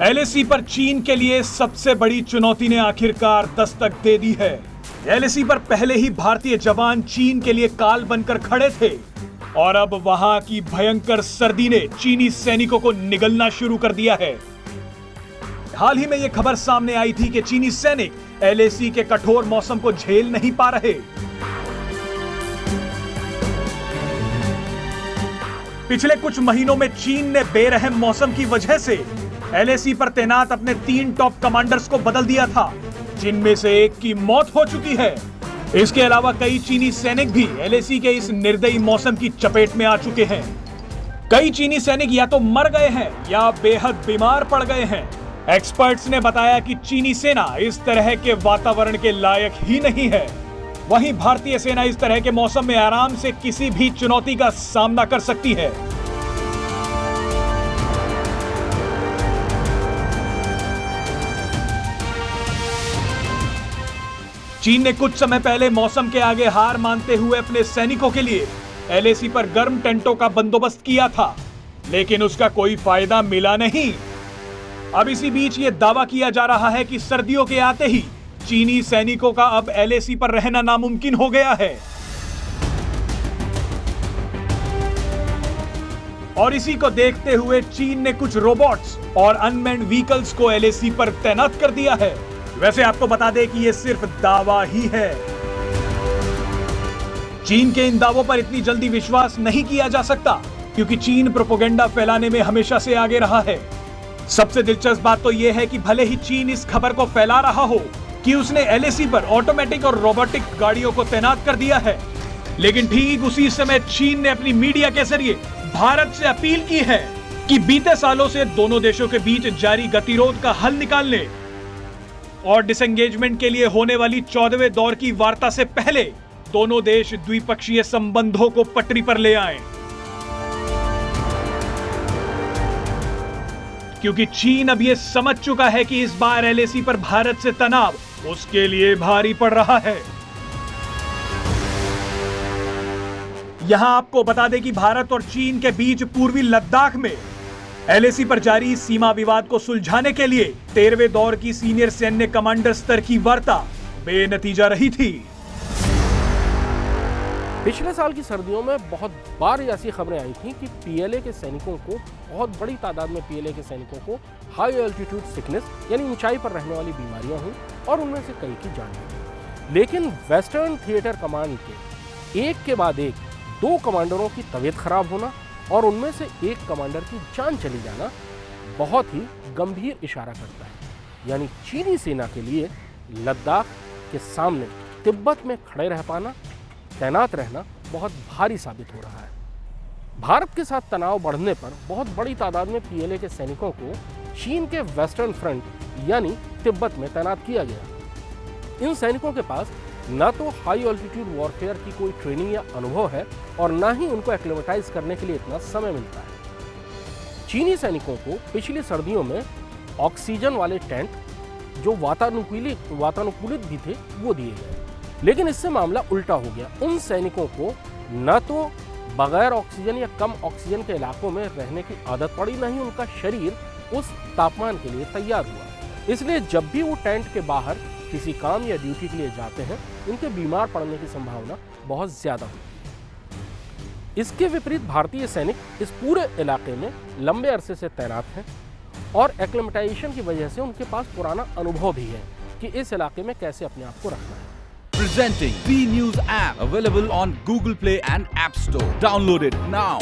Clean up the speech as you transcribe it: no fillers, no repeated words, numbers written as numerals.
LAC पर चीन के लिए सबसे बड़ी चुनौती ने आखिरकार दस्तक दे दी है। एलएसी पर पहले ही भारतीय जवान चीन के लिए काल बनकर खड़े थे और अब वहां की भयंकर सर्दी ने चीनी सैनिकों को निगलना शुरू कर दिया है। हाल ही में यह खबर सामने आई थी कि चीनी सैनिक एलएसी के कठोर मौसम को झेल नहीं पा रहे। पिछले कुछ महीनों में चीन ने बेरहम मौसम की वजह से एलएसी पर तैनात अपने 3 टॉप कमांडर्स को बदल दिया था, जिनमें से एक की मौत हो चुकी है। इसके अलावा कई चीनी सैनिक भी एलएसी के इस निर्दयी मौसम की चपेट में आ चुके हैं। कई चीनी सैनिक या तो मर गए हैं या बेहद बीमार पड़ गए हैं। एक्सपर्ट्स ने बताया कि चीनी सेना इस तरह के वातावरण के लायक ही नहीं है। वहीं भारतीय सेना इस तरह के मौसम में आराम से किसी भी चुनौती का सामना कर सकती है। चीन ने कुछ समय पहले मौसम के आगे हार मानते हुए अपने सैनिकों के लिए एलएसी पर गर्म टेंटों का बंदोबस्त किया था, लेकिन उसका कोई फायदा मिला नहीं। अब इसी बीच यह दावा किया जा रहा है कि सर्दियों के आते ही चीनी सैनिकों का अब एलएसी पर रहना नामुमकिन हो गया है और इसी को देखते हुए चीन ने कुछ रोबोट्स और अनमैन्ड व्हीकल्स को एलएसी पर तैनात कर दिया है। वैसे आपको बता दें कि यह सिर्फ दावा ही है। चीन के इन दावों पर इतनी जल्दी विश्वास नहीं किया जा सकता, क्योंकि चीन प्रोपेगेंडा फैलाने में हमेशा से आगे रहा है। सबसे दिलचस्प बात तो यह है कि भले ही चीन इस खबर को फैला रहा हो कि उसने एलएसी पर ऑटोमेटिक और रोबोटिक गाड़ियों को तैनात कर दिया है, लेकिन ठीक उसी समय चीन ने अपनी मीडिया के जरिए भारत से अपील की है कि बीते सालों से दोनों देशों के बीच जारी गतिरोध का हल निकालने और डिसएंगेजमेंट के लिए होने वाली 14वें दौर की वार्ता से पहले दोनों देश द्विपक्षीय संबंधों को पटरी पर ले आएं। क्योंकि चीन अब यह समझ चुका है कि इस बार एलएसी पर भारत से तनाव उसके लिए भारी पड़ रहा है। यहां आपको बता दें कि भारत और चीन के बीच पूर्वी लद्दाख में एलएसी पर जारी सीमा विवाद को सुलझाने के लिए 13वें दौर की सीनियर सैन्य कमांडर स्तर की वार्ता बेनतीजा रही थी। पिछले साल की सर्दियों में बहुत बार ऐसी खबरें आई थी कि पीएलए के सैनिकों को, बहुत बड़ी तादाद में पीएलए के सैनिकों को हाई एल्टीट्यूड सिकनेस यानी ऊंचाई पर रहने वाली बीमारियां हुई और उनमें से कई की जान गई। लेकिन वेस्टर्न थिएटर कमांड के एक के बाद एक 2 कमांडरों की तबीयत खराब होना और उनमें से एक कमांडर की जान चली जाना बहुत ही गंभीर इशारा करता है। यानी चीनी सेना के लिए लद्दाख के सामने तिब्बत में खड़े रह पाना, तैनात रहना बहुत भारी साबित हो रहा है। भारत के साथ तनाव बढ़ने पर बहुत बड़ी तादाद में पीएलए के सैनिकों को चीन के वेस्टर्न फ्रंट यानी तिब्बत में तैनात किया गया। इन सैनिकों के पास न तो हाई ऑल्टीट्यूड वॉरफेयर की कोई ट्रेनिंग या अनुभव है और न ही उनको एक्लेमेटाइज करने के लिए इतना समय मिलता है। चीनी सैनिकों को पिछली सर्दियों में ऑक्सीजन वाले टेंट जो वातानुकूलित भी थे वो दिए गए, लेकिन इससे मामला उल्टा हो गया। उन सैनिकों को न तो बगैर ऑक्सीजन या कम ऑक्सीजन के इलाकों में रहने की आदत पड़ी, न ही उनका शरीर उस तापमान के लिए तैयार हुआ। इसलिए जब भी वो टेंट के बाहर किसी काम या ड्यूटी के लिए जाते हैं, उनके बीमार पड़ने की संभावना बहुत ज्यादा होती है। इसके विपरीत भारतीय सैनिक इस पूरे इलाके में लंबे अरसे से तैनात हैं और एक्लेमेटाइजेशन की वजह से उनके पास पुराना अनुभव भी है कि इस इलाके में कैसे अपने आप को रखना है। Presenting V News app available on Google Play and App Store. Download it now.